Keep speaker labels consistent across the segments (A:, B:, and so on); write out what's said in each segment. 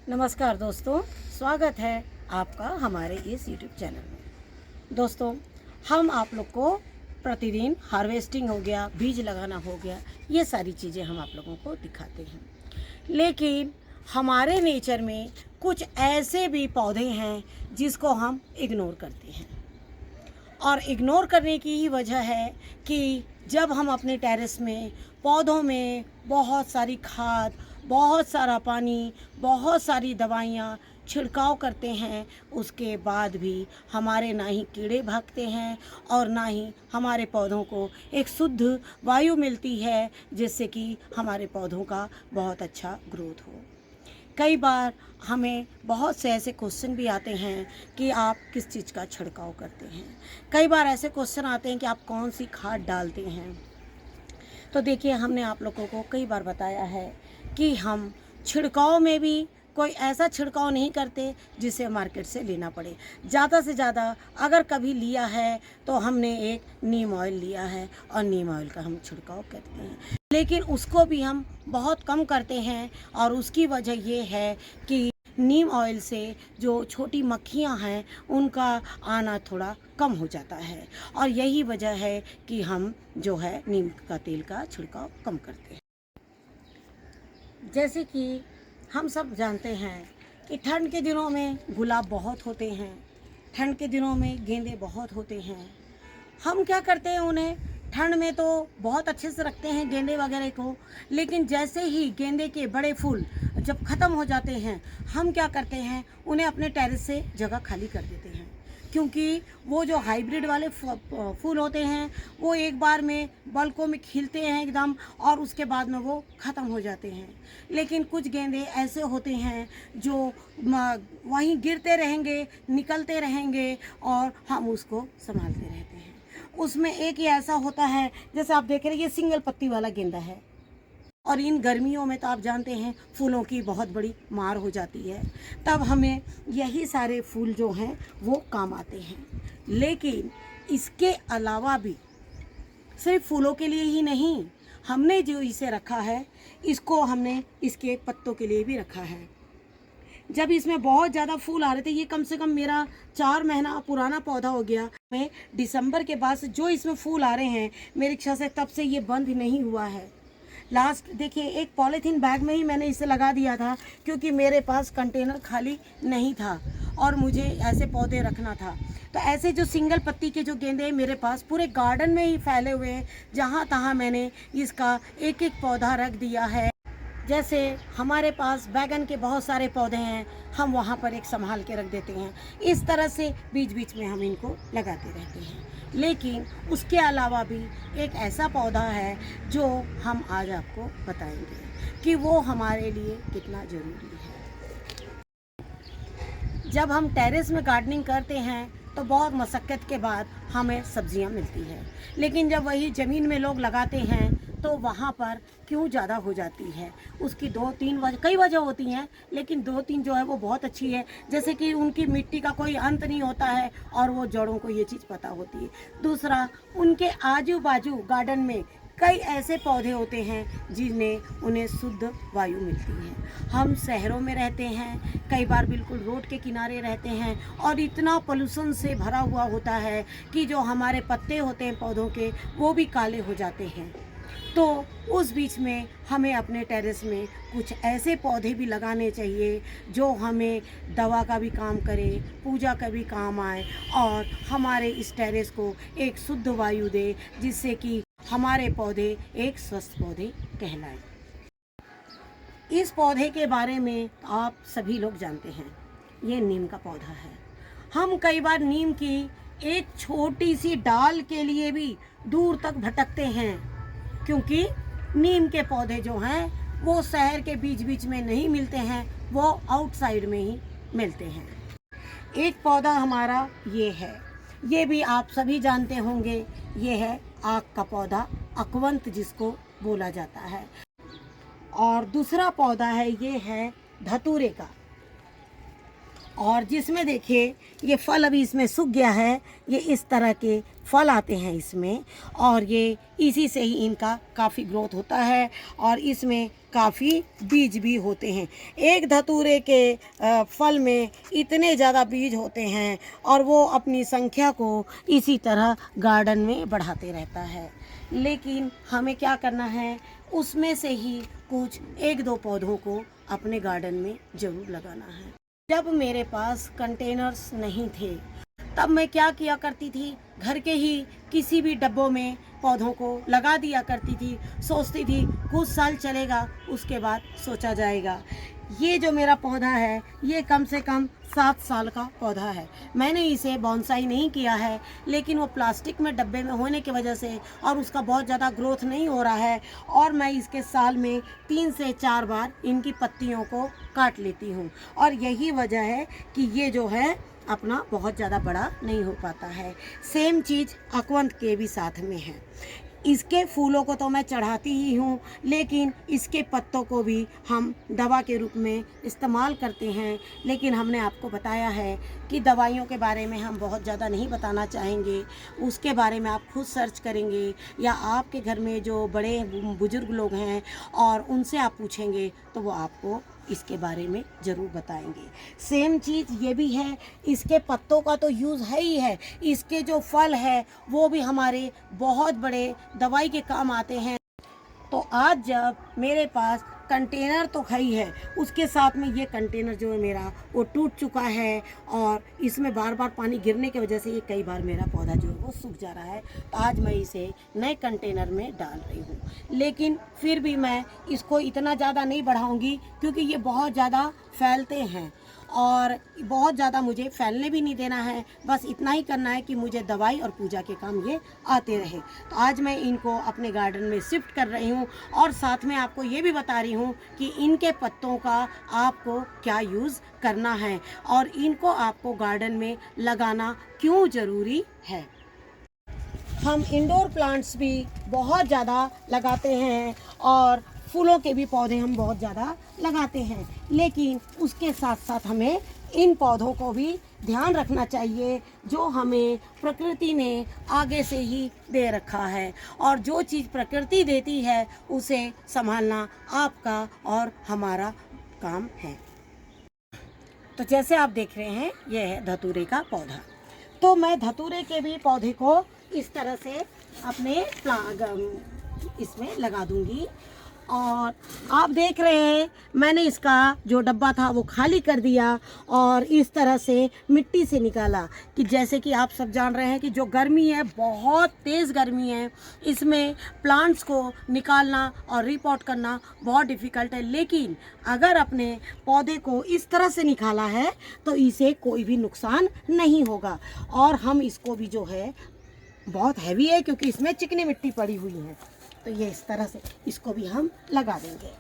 A: नमस्कार दोस्तों, स्वागत है आपका हमारे इस YouTube चैनल में। दोस्तों, हम आप लोग को प्रतिदिन हार्वेस्टिंग हो गया, बीज लगाना हो गया, ये सारी चीज़ें हम आप लोगों को दिखाते हैं। लेकिन हमारे नेचर में कुछ ऐसे भी पौधे हैं जिसको हम इग्नोर करते हैं। और इग्नोर करने की ही वजह है कि जब हम अपने टेरेस में पौधों में बहुत सारी खाद, बहुत सारा पानी, बहुत सारी दवाइयाँ छिड़काव करते हैं, उसके बाद भी हमारे ना ही कीड़े भागते हैं और ना ही हमारे पौधों को एक शुद्ध वायु मिलती है, जिससे कि हमारे पौधों का बहुत अच्छा ग्रोथ हो। कई बार हमें बहुत से ऐसे क्वेश्चन भी आते हैं कि आप किस चीज़ का छिड़काव करते हैं। कई बार ऐसे क्वेश्चन आते हैं कि आप कौन सी खाद डालते हैं। तो देखिए, हमने आप लोगों को कई बार बताया है कि हम छिड़काव में भी कोई ऐसा छिड़काव नहीं करते जिसे मार्केट से लेना पड़े। ज़्यादा से ज़्यादा अगर कभी लिया है तो हमने एक नीम ऑयल लिया है और नीम ऑयल का हम छिड़काव करते हैं, लेकिन उसको भी हम बहुत कम करते हैं। और उसकी वजह ये है कि नीम ऑयल से जो छोटी मक्खियाँ हैं उनका आना थोड़ा कम हो जाता है, और यही वजह है कि हम जो है नीम का तेल का छिड़काव कम करते हैं। जैसे कि हम सब जानते हैं कि ठंड के दिनों में गुलाब बहुत होते हैं, ठंड के दिनों में गेंदे बहुत होते हैं। हम क्या करते हैं, उन्हें ठंड में तो बहुत अच्छे से रखते हैं गेंदे वगैरह को, लेकिन जैसे ही गेंदे के बड़े फूल जब ख़त्म हो जाते हैं, हम क्या करते हैं, उन्हें अपने टेरेस से जगह खाली कर देते हैं। क्योंकि वो जो हाइब्रिड वाले फूल होते हैं वो एक बार में बल्कों में खिलते हैं एकदम, और उसके बाद में वो ख़त्म हो जाते हैं। लेकिन कुछ गेंदे ऐसे होते हैं जो वहीं गिरते रहेंगे, निकलते रहेंगे, और हम उसको संभालते रहते हैं। उसमें एक ही ऐसा होता है, जैसे आप देख रहे हैं, ये सिंगल पत्ती वाला गेंदा है, और इन गर्मियों में तो आप जानते हैं फूलों की बहुत बड़ी मार हो जाती है, तब हमें यही सारे फूल जो हैं वो काम आते हैं। लेकिन इसके अलावा भी सिर्फ फूलों के लिए ही नहीं, हमने जो इसे रखा है, इसको हमने इसके पत्तों के लिए भी रखा है। जब इसमें बहुत ज़्यादा फूल आ रहे थे, ये कम से कम मेरा 4 महीना पुराना पौधा हो गया, मैं दिसंबर के बाद से जो इसमें फूल आ रहे हैं, मेरी इच्छा से तब से ये बंद नहीं हुआ है। लास्ट देखिए, एक पॉलीथीन बैग में ही मैंने इसे लगा दिया था, क्योंकि मेरे पास कंटेनर खाली नहीं था और मुझे ऐसे पौधे रखना था। तो ऐसे जो सिंगल पत्ती के जो गेंदे हैं मेरे पास पूरे गार्डन में ही फैले हुए हैं, जहाँ तहाँ मैंने इसका एक एक पौधा रख दिया है। जैसे हमारे पास बैगन के बहुत सारे पौधे हैं, हम वहाँ पर एक संभाल के रख देते हैं। इस तरह से बीच बीच में हम इनको लगाते रहते हैं। लेकिन उसके अलावा भी एक ऐसा पौधा है जो हम आज आपको बताएंगे कि वो हमारे लिए कितना ज़रूरी है। जब हम टेरेस में गार्डनिंग करते हैं तो बहुत मशक्क़त के बाद हमें सब्जियां मिलती है, लेकिन जब वही ज़मीन में लोग लगाते हैं तो वहाँ पर क्यों ज़्यादा हो जाती है। उसकी 2-3 वजह, कई वजह होती हैं, लेकिन 2-3 जो है वो बहुत अच्छी है। जैसे कि उनकी मिट्टी का कोई अंत नहीं होता है और वो जड़ों को ये चीज़ पता होती है। दूसरा, उनके आजू बाजू गार्डन में कई ऐसे पौधे होते हैं जिन्हें उन्हें शुद्ध वायु मिलती है। हम शहरों में रहते हैं, कई बार बिल्कुल रोड के किनारे रहते हैं, और इतना पोल्यूशन से भरा हुआ होता है कि जो हमारे पत्ते होते हैं पौधों के, वो भी काले हो जाते हैं। तो उस बीच में हमें अपने टेरेस में कुछ ऐसे पौधे भी लगाने चाहिए जो हमें दवा का भी काम करे, पूजा का भी काम आए, और हमारे इस टेरेस को एक शुद्ध वायु दे, जिससे कि हमारे पौधे एक स्वस्थ पौधे कहलाएं। इस पौधे के बारे में आप सभी लोग जानते हैं, ये नीम का पौधा है। हम कई बार नीम की एक छोटी सी डाल के लिए भी दूर तक भटकते हैं, क्योंकि नीम के पौधे जो हैं वो शहर के बीच बीच में नहीं मिलते हैं, वो आउटसाइड में ही मिलते हैं। एक पौधा हमारा ये है, ये भी आप सभी जानते होंगे, ये है आक का पौधा, अकवंत जिसको बोला जाता है। और दूसरा पौधा है, ये है धतूरे का। और जिसमें देखिए ये फल अभी इसमें सूख गया है, ये इस तरह के फल आते हैं इसमें, और ये इसी से ही इनका काफ़ी ग्रोथ होता है और इसमें काफ़ी बीज भी होते हैं। एक धतूरे के फल में इतने ज़्यादा बीज होते हैं और वो अपनी संख्या को इसी तरह गार्डन में बढ़ाते रहता है। लेकिन हमें क्या करना है, उसमें से ही कुछ 1-2 पौधों को अपने गार्डन में ज़रूर लगाना है। जब मेरे पास कंटेनर्स नहीं थे तब मैं क्या किया करती थी, घर के ही किसी भी डब्बों में पौधों को लगा दिया करती थी। सोचती थी कुछ साल चलेगा, उसके बाद सोचा जाएगा। ये जो मेरा पौधा है ये कम से कम 7 साल का पौधा है। मैंने इसे बॉन्साई नहीं किया है, लेकिन वो प्लास्टिक में डब्बे में होने की वजह से और उसका बहुत ज़्यादा ग्रोथ नहीं हो रहा है, और मैं इसके साल में 3 से 4 बार इनकी पत्तियों को काट लेती हूँ। और यही वजह है कि ये जो है अपना बहुत ज़्यादा बड़ा नहीं हो पाता है। सेम चीज़ अकवंत के भी साथ में है। इसके फूलों को तो मैं चढ़ाती ही हूँ, लेकिन इसके पत्तों को भी हम दवा के रूप में इस्तेमाल करते हैं। लेकिन हमने आपको बताया है कि दवाइयों के बारे में हम बहुत ज़्यादा नहीं बताना चाहेंगे। उसके बारे में आप खुद सर्च करेंगे या आपके घर में जो बड़े बुजुर्ग लोग हैं और उनसे आप पूछेंगे तो वो आपको इसके बारे में ज़रूर बताएंगे। सेम चीज़ ये भी है, इसके पत्तों का तो यूज़ है ही है, इसके जो फल है वो भी हमारे बहुत बड़े दवाई के काम आते हैं। तो आज जब मेरे पास कंटेनर तो खई है, उसके साथ में ये कंटेनर जो है मेरा वो टूट चुका है और इसमें बार बार पानी गिरने की वजह से ये कई बार मेरा पौधा जो है वो सूख जा रहा है। तो आज मैं इसे नए कंटेनर में डाल रही हूँ, लेकिन फिर भी मैं इसको इतना ज़्यादा नहीं बढ़ाऊँगी क्योंकि ये बहुत ज़्यादा फैलते हैं और बहुत ज़्यादा मुझे फैलने भी नहीं देना है। बस इतना ही करना है कि मुझे दवाई और पूजा के काम ये आते रहे। तो आज मैं इनको अपने गार्डन में शिफ्ट कर रही हूँ और साथ में आपको ये भी बता रही हूँ कि इनके पत्तों का आपको क्या यूज़ करना है और इनको आपको गार्डन में लगाना क्यों ज़रूरी है। हम इंडोर प्लांट्स भी बहुत ज़्यादा लगाते हैं और फूलों के भी पौधे हम बहुत ज़्यादा लगाते हैं, लेकिन उसके साथ साथ हमें इन पौधों को भी ध्यान रखना चाहिए जो हमें प्रकृति ने आगे से ही दे रखा है, और जो चीज़ प्रकृति देती है उसे संभालना आपका और हमारा काम है। तो जैसे आप देख रहे हैं यह है धतूरे का पौधा। तो मैं धतूरे के भी पौधे को इस तरह से अपने इसमें लगा दूंगी। और आप देख रहे हैं मैंने इसका जो डब्बा था वो खाली कर दिया और इस तरह से मिट्टी से निकाला कि जैसे कि आप सब जान रहे हैं कि जो गर्मी है, बहुत तेज़ गर्मी है, इसमें प्लांट्स को निकालना और रिपोर्ट करना बहुत डिफ़िकल्ट है। लेकिन अगर अपने पौधे को इस तरह से निकाला है तो इसे कोई भी नुकसान नहीं होगा। और हम इसको भी जो है बहुत हैवी है क्योंकि इसमें चिकनी मिट्टी पड़ी हुई है, तो ये इस तरह से इसको भी हम लगा देंगे।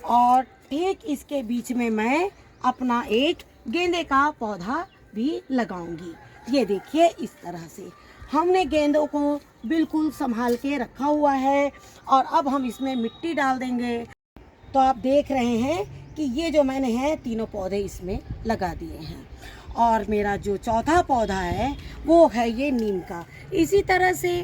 A: और ठीक इसके बीच में मैं अपना एक गेंदे का पौधा भी लगाऊंगी। ये देखिए इस तरह से हमने गेंदों को बिल्कुल संभाल के रखा हुआ है और अब हम इसमें मिट्टी डाल देंगे। तो आप देख रहे हैं कि ये जो मैंने है तीनों पौधे इसमें लगा दिए हैं। और मेरा जो चौथा पौधा है वो है ये नीम का। इसी तरह से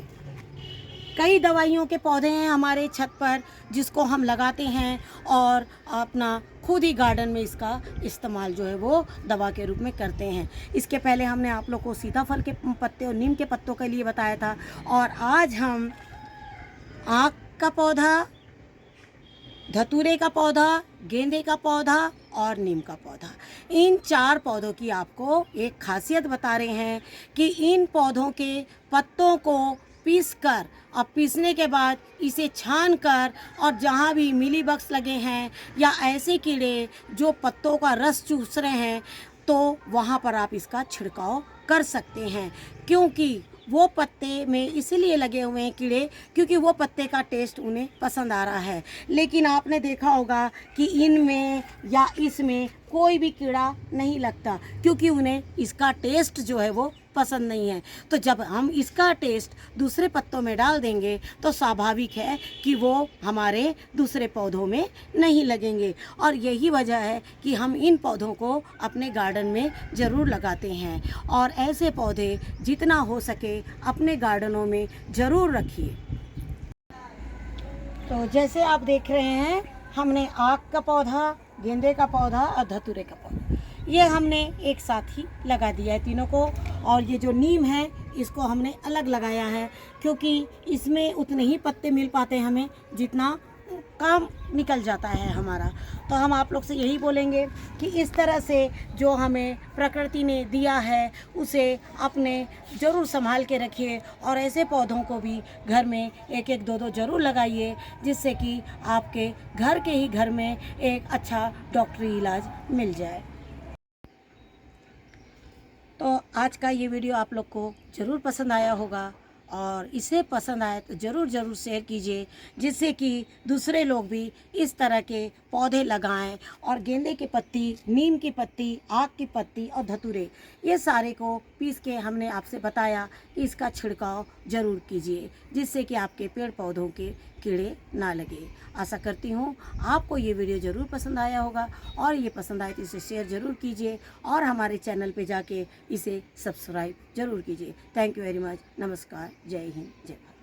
A: कई दवाइयों के पौधे हैं हमारे छत पर जिसको हम लगाते हैं और अपना खुद ही गार्डन में इसका इस्तेमाल जो है वो दवा के रूप में करते हैं। इसके पहले हमने आप लोग को सीताफल के पत्ते और नीम के पत्तों के लिए बताया था, और आज हम आक का पौधा, धतूरे का पौधा, गेंदे का पौधा और नीम का पौधा, इन 4 पौधों की आपको एक खासियत बता रहे हैं कि इन पौधों के पत्तों को पीस कर और पीसने के बाद इसे छान कर और जहाँ भी मिली बग्स लगे हैं या ऐसे कीड़े जो पत्तों का रस चूस रहे हैं तो वहाँ पर आप इसका छिड़काव कर सकते हैं। क्योंकि वो पत्ते में इसलिए लगे हुए हैं कीड़े क्योंकि वो पत्ते का टेस्ट उन्हें पसंद आ रहा है। लेकिन आपने देखा होगा कि इनमें या इसमें कोई भी कीड़ा नहीं लगता क्योंकि उन्हें इसका टेस्ट जो है वो पसंद नहीं है, तो जब हम इसका टेस्ट दूसरे पत्तों में डाल देंगे तो स्वाभाविक है कि वो हमारे दूसरे पौधों में नहीं लगेंगे। और यही वजह है कि हम इन पौधों को अपने गार्डन में ज़रूर लगाते हैं, और ऐसे पौधे जितना हो सके अपने गार्डनों में ज़रूर रखिए। तो जैसे आप देख रहे हैं, हमने आक का पौधा, गेंदे का पौधा और धतूरे का पौधा, ये हमने एक साथ ही लगा दिया है तीनों को। और ये जो नीम है इसको हमने अलग लगाया है, क्योंकि इसमें उतने ही पत्ते मिल पाते हैं हमें जितना काम निकल जाता है हमारा। तो हम आप लोग से यही बोलेंगे कि इस तरह से जो हमें प्रकृति ने दिया है उसे अपने ज़रूर संभाल के रखिए, और ऐसे पौधों को भी घर में एक एक दो दो ज़रूर लगाइए, जिससे कि आपके घर के ही घर में एक अच्छा डॉक्टरी इलाज मिल जाए। तो आज का ये वीडियो आप लोग को ज़रूर पसंद आया होगा, और इसे पसंद आए तो ज़रूर शेयर कीजिए, जिससे कि दूसरे लोग भी इस तरह के पौधे लगाएं। और गेंदे की पत्ती, नीम की पत्ती, आक की पत्ती और धतूरे, ये सारे को पीस के हमने आपसे बताया कि इसका छिड़काव ज़रूर कीजिए, जिससे कि आपके पेड़ पौधों के कीड़े ना लगे। आशा करती हूँ आपको ये वीडियो ज़रूर पसंद आया होगा, और ये पसंद आए तो इसे शेयर ज़रूर कीजिए, और हमारे चैनल पे जाके इसे सब्सक्राइब ज़रूर कीजिए। Thank you very much. नमस्कार। जय हिंद, जय भारत।